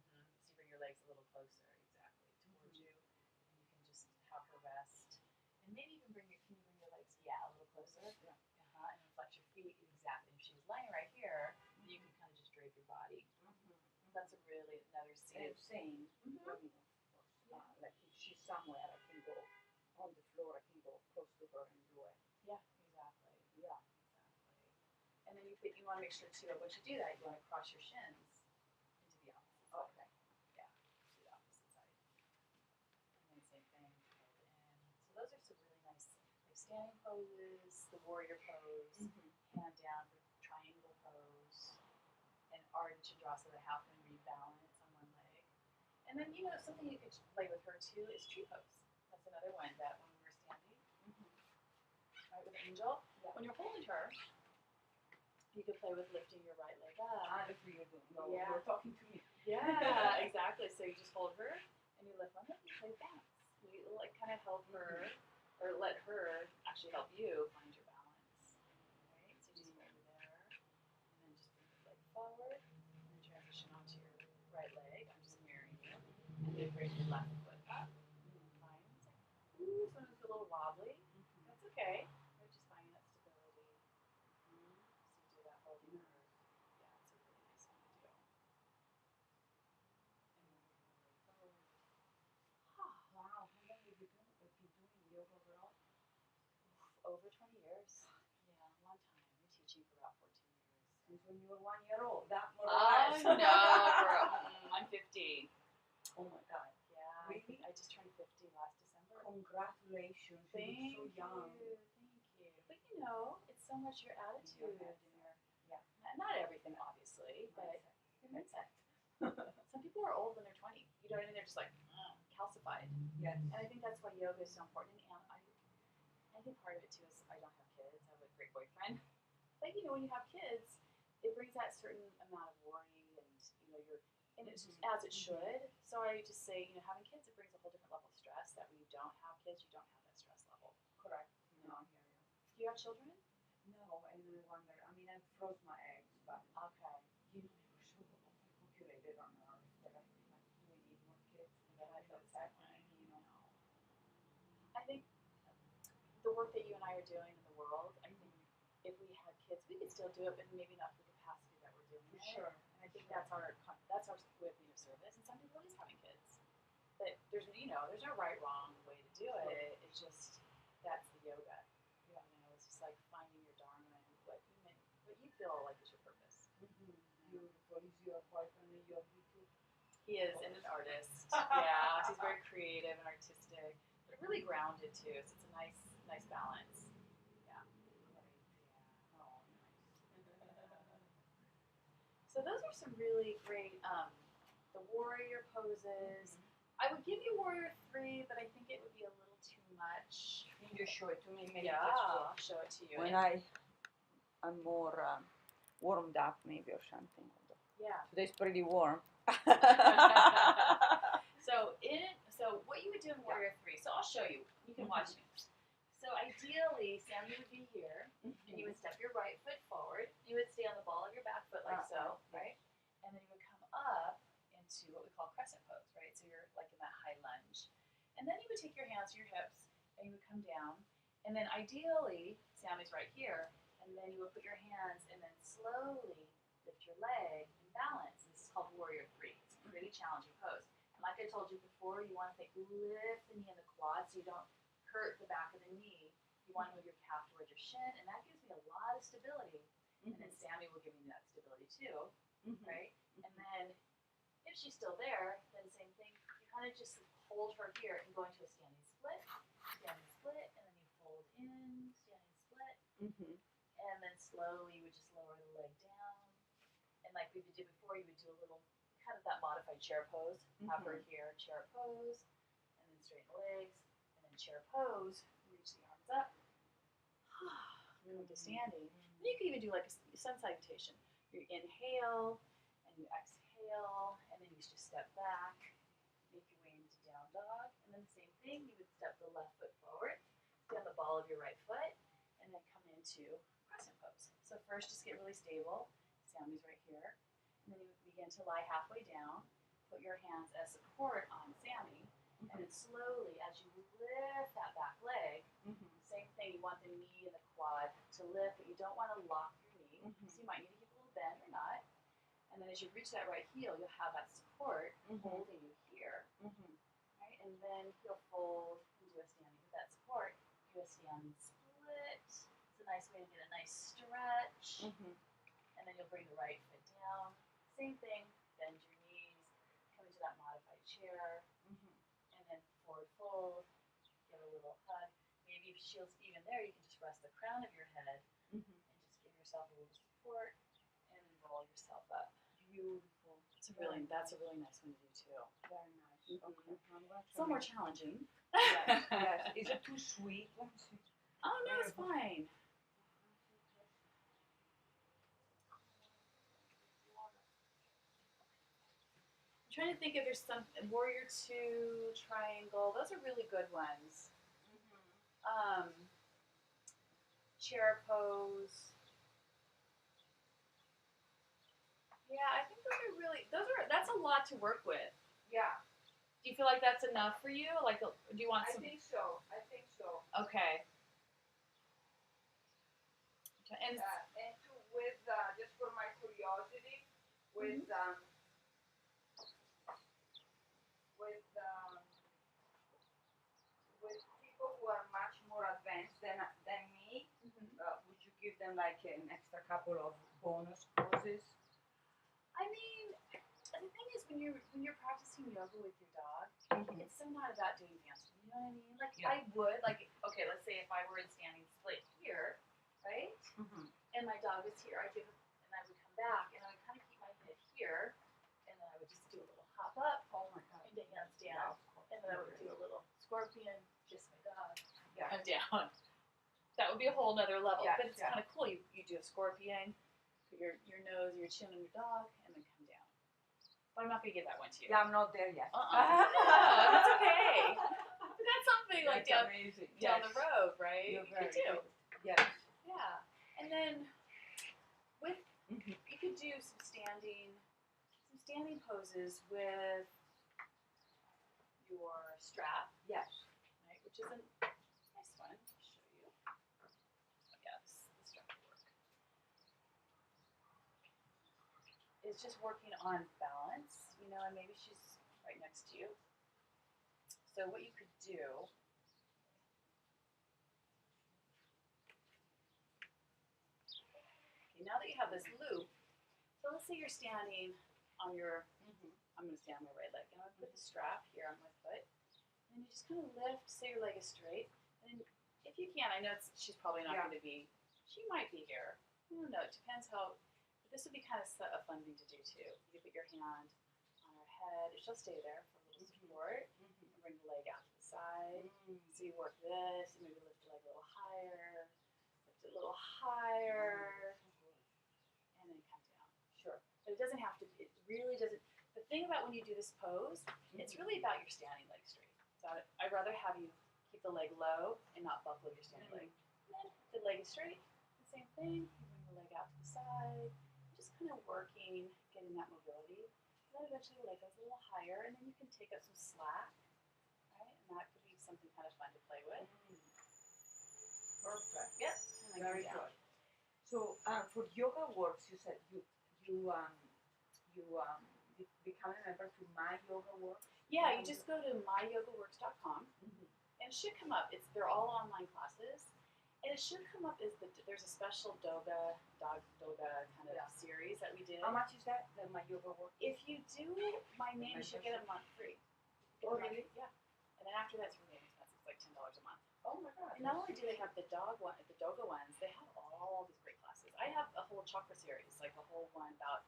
bring your legs a little closer, exactly, towards you. And you can just have her rest. And maybe you can bring your legs, a little closer. Yeah. And then flex your feet, exactly. If she was lying right here, you can kind of just drape your body. That's another seat. Same. Like if she's somewhere, I can go on the floor. I can go close to her and do it. Yeah, exactly. Yeah, exactly. And then you want to make sure too. Once you do that, you want to cross your shins into the opposite side. Okay. Yeah, to the opposite side. And then same thing. So those are some really nice like standing poses, the warrior pose, hand down for triangle pose, and Ardha Chandrasana, the half and rebalance on one leg. And then something you could play with her too is tree pose. That's another one that when we're standing, right with Angel, when you're holding her, you could play with lifting your right leg up. That's really good. No, you're talking to me. Yeah, exactly. So you just hold her and you lift one leg and play balance. You like kind of help her or let her actually help you find your balance. Right? So just hold her there and then just bring your leg forward and then transition onto your right leg. I'm just mirroring you. And then bring your left foot up. Fine. It's like, ooh, this one is a little wobbly. That's okay. We're just finding that stability. So you do that holding her. Yeah, it's a really nice one to do. And then forward. Wow, how long have you been doing yoga, girl? Over 20 years. Yeah, a long time. I've been teaching for about 14 years. Since when you were 1 year old, that more or Oh, less. no, girl. I'm 50. Oh my God. Yeah. Really? I just turned 50 last December. Congratulations. Thank You're so young. you. Thank you. But it's so much your attitude and your not everything, obviously, but your mindset. Some people are old when they're 20. You know what I mean? They're just like calcified. Yes. And I think that's why yoga is so important. And I think part of it too is I don't have kids. I have a great boyfriend. But when you have kids, it brings that certain amount of worry and it's just as it should. So I just say, having kids, it brings a whole different level of stress that when you don't have kids, you don't have that stress level. Correct. No, I hear you. Do you have children? No, and I wonder, I froze my eggs, but Okay. they were so overpopulated on Earth that I feel like, do we need more kids? And then I I feel felt the same sad, way. I think the work that you and I are doing in the world, I think if we had kids, we could still do it, but maybe not for the capacity that we're doing it. Sure. And I think that's our way of being of service. And some people is having kids, but there's no right wrong way to do it. It's just that's the yoga. It's just like finding your dharma and what you feel like is your purpose. Beautiful. Is your boyfriend a yogi too? He is and an artist. Yeah, he's very creative and artistic, but really grounded too. So it's a nice balance. Yeah. Great. Yeah. Oh, nice. So those are some really great the warrior poses. I would give you Warrior 3, but I think it would be a little too much. Can you show it to me? Maybe Yeah, just I'll show it to you. when I'm more warmed up, maybe, or something. Yeah. Today's pretty warm. So what you would do in Warrior 3, so I'll show you. You can watch me. So ideally, Sammy would be here, and you would step your right foot forward. You would stay on the ball of your back foot like so, right? And then you would come up into what we call crescent pose, right? So you're like in that high lunge. And then you would take your hands to your hips, and you would come down. And then ideally, Sammy's right here, and then you would put your hands and then slowly lift your leg and balance. This is called Warrior 3. It's a pretty challenging pose. And like I told you before, you want to lift the knee and the quad so you don't hurt the back of the knee. You want to move your calf towards your shin, and that gives me a lot of stability. And then Sammy will give me that stability too, right? And then if she's still there, then same thing. You kind of just hold her here and go into a standing split, and then you fold in, standing split, and then slowly you would just lower the leg down. And like we did before, you would do a little kind of that modified chair pose. Have her here, chair pose, and then straighten the legs, and then chair pose, reach the arms up, and then into standing. And you can even do like a sun salutation. You inhale, and you exhale, and then you just step back, make your way into down dog, and then the same thing, you would step the left foot forward, stay on the ball of your right foot, and then come into crescent pose. So first, just get really stable. Sammy's right here. And then you begin to lie halfway down. Put your hands as support on Sammy. And then slowly, as you lift that back leg, same thing, you want the knee and the quad to lift, but you don't want to lock your knee. So you might need to give a little bend or not. And then as you reach that right heel, you'll have that support holding you here. Right? And then you'll fold and do a standing with that support. Do a standing split. It's a nice way to get a nice stretch. And then you'll bring the right foot down. Same thing, bend your knees, come into that modified chair, and then forward fold, give a little hug. Maybe if she's even there, you can just rest the crown of your head and just give yourself a little support, and then roll yourself up. Beautiful. That's a really nice one to do too. Very nice. Okay. It's a little more challenging. Yes. Is it too sweet? Oh no, it's fine. I'm trying to think if there's some Warrior 2, Triangle. Those are really good ones. Chair pose. Yeah, I think that's a lot to work with. Yeah. Do you feel like that's enough for you? Like, do you want some? I think so. Okay. And with just for my curiosity, with people who are much more advanced than me, would you give them like an extra couple of bonus poses? I mean, the thing is, when you're practicing yoga with your dog, it's so not about doing fancy. You know what I mean? Like I would, okay, let's say if I were in standing split here, right? And my dog was here, and I would come back, and I would kind of keep my head here, and then I would just do a little hop up, into hands down, and then I would do a little scorpion, just my dog, come down. That would be a whole nother level, but it's kind of cool. You do a scorpion, put your nose, your chin on your dog, and then come down. But I'm not going to give that one to you. Yeah, I'm not there yet. No, that's okay. But that's something like down the road, right? You're You could do. Yes. Yeah. And then you could do some standing poses with your strap. Yes. Right, which is a nice one. I'll show you. Yes, the strap will work. It's just working on balance, and maybe she's right next to you. So what you could do, now that you have this loop, so let's say you're standing on your, I'm going to stand on my right leg, and I'm going to put the strap here on my foot, and you just kind of lift, so your leg is straight, and if you can, I know she's probably not going to be, she might be here, I don't know, it depends how, but this would be kind of a fun thing to do too. You put your hand on her head, she'll stay there for a little support, bring the leg out to the side. So you work this, and maybe lift the leg a little higher, lift it a little higher, and then come down. Sure. But it doesn't have to, it really doesn't, the thing about when you do this pose, it's really about your standing leg straight. So I'd rather have you keep the leg low and not buckle your standing leg. And then if the leg is straight, the same thing, you bring the leg out to the side, just kind of working, getting that mobility. And then eventually the leg goes a little higher, and then you can take up some slack, right? And that could be something kind of fun to play with. Perfect. Yep. And then Very go down. good. So for yoga works, you said you become a member to My Yoga Works. Yeah, you just go to myogaworks.com, and it should come up. They're all online classes, and it should come up as there's a special doga kind of series that we did. How much is that? The My Yoga Works. If you do my name, you should get a month free. Oh, really? Yeah. And then after that's really expensive. It's like $10 a month. Oh my God. And not only do they have the doga ones, they have all these great classes. I have a whole chakra series, like a whole one about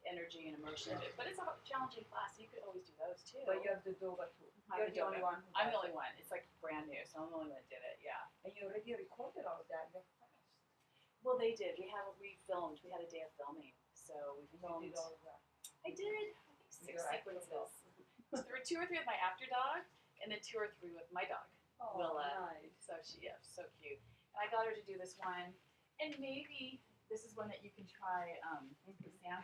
energy and emotion. But it's a challenging class, so you could always do those too. But you have the doga too. I'm You're the only one. I'm the only one. It's like brand new, so I'm the only one that did it. Yeah. And you already recorded all of that. You're fast. Well, they did. We filmed. We had a day of filming, so we filmed. You did all of that. I did. I think 6 sequences. There were 2 or 3 with my after dog, and then 2 or 3 with my dog, Oh, Willa. nice. So so cute. And I got her to do this one, and maybe this is one that you can try with Sam.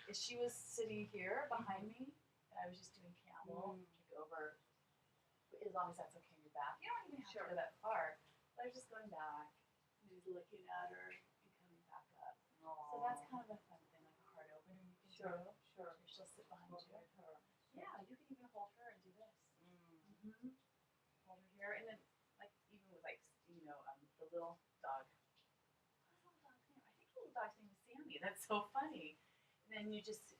Is she was sitting here behind me, and I was just doing camel, kick over, as long as that's okay in your back. You don't even have to go that far. But I was just going back, and just looking at her and coming back up. Aww. So that's kind of a fun thing, like a heart opener you can do. Sure. She'll sit behind you. Her. Yeah, you can even hold her and do this. Hold her here, and then like even with like the little dog. What's the little dog's name? I think the little dog's name is Sammy. That's so funny. And then you just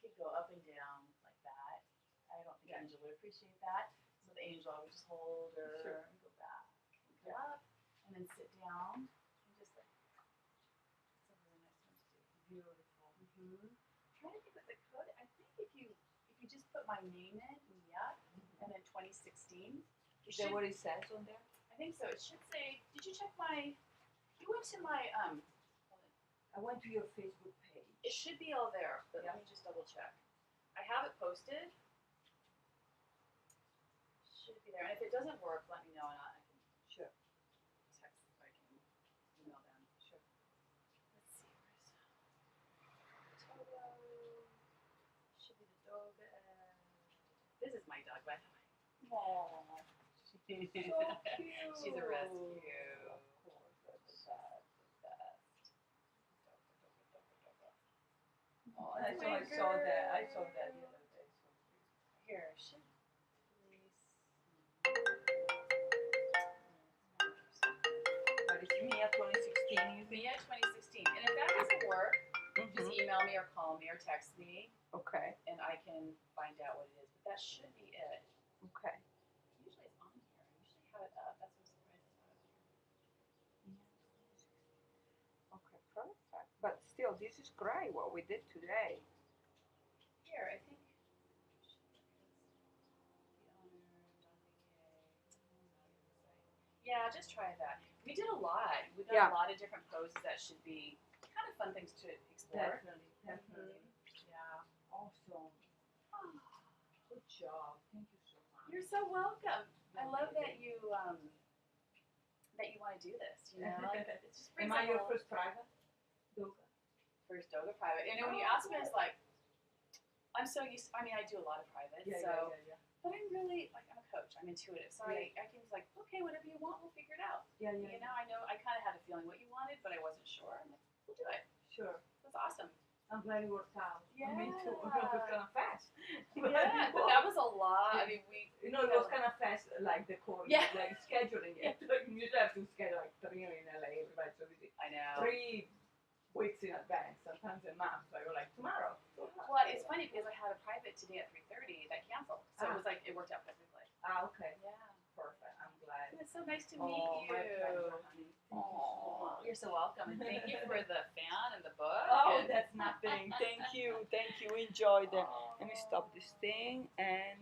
could go up and down like that. I don't think Angel would appreciate that. So the angel would just hold her and go back and go up, and then sit down and just like. It's a really nice one to do. Beautiful. Trying to think what the code. I think if you just put my name in, Mia, and then 2016. Is that what it says on there? I think so. It should say. Did you check my? You went to my I went to your Facebook page. It should be all there, but let me just double check. I have it posted. Should be there. And if it doesn't work, let me know, and I can text if I can email them. Sure. Let's see. Where's Togo? Should be the doga. This is my dog, by the way. Aww. So cute. She's a rescue. Of course, that's the best. Oh, I that's my saw that. I girl. saw that the other day. So cute. Here, should please. But it's Mia 2016. Mia 2016. And if that doesn't work, just email me or call me or text me, Okay. and I can find out what it is. But that should be it. Okay. Usually it's on here. I usually have it up. That's what I'm surprised it's not up here. Okay, perfect. But still, this is great what we did today. Here, I think. Yeah, just try that. We did a lot. We've done a lot of different poses that should be kind of fun things to explore. Definitely. Yeah. Awesome. Good job. Thank you so much. You're so welcome. I love that you want to do this. You know, like, it just brings Am I up your all- first private? Doga. first doga private. And when you ask me, it's like, I'm so used. I mean, I do a lot of private, Yeah. but I'm really like I'm a coach. I'm intuitive, so I can just like, okay, whatever you want, we'll figure it out. Yeah. You know, I kind of had a feeling what you wanted, but I wasn't sure. I'm like, we'll do it. Sure. That's awesome. I'm glad it worked out. Yeah. Me too. It was kind of fast. Yeah, but that was a lot. I mean, it was kind of fast, like the call, like scheduling it. Like, you usually have to schedule like 3 in LA, everybody's so busy. I know. 3 weeks in advance, sometimes a month. So I go like tomorrow. Well, it's funny because I had a private today at 3:30 that canceled, so it was like it worked out perfectly. Okay. Yeah. Perfect. I'm glad. It's so nice to meet you. My pleasure, honey. Oh, you're so welcome, and thank you for the fan and the book. Oh, and that's nothing. Thank you. Enjoy them. Let me stop this thing and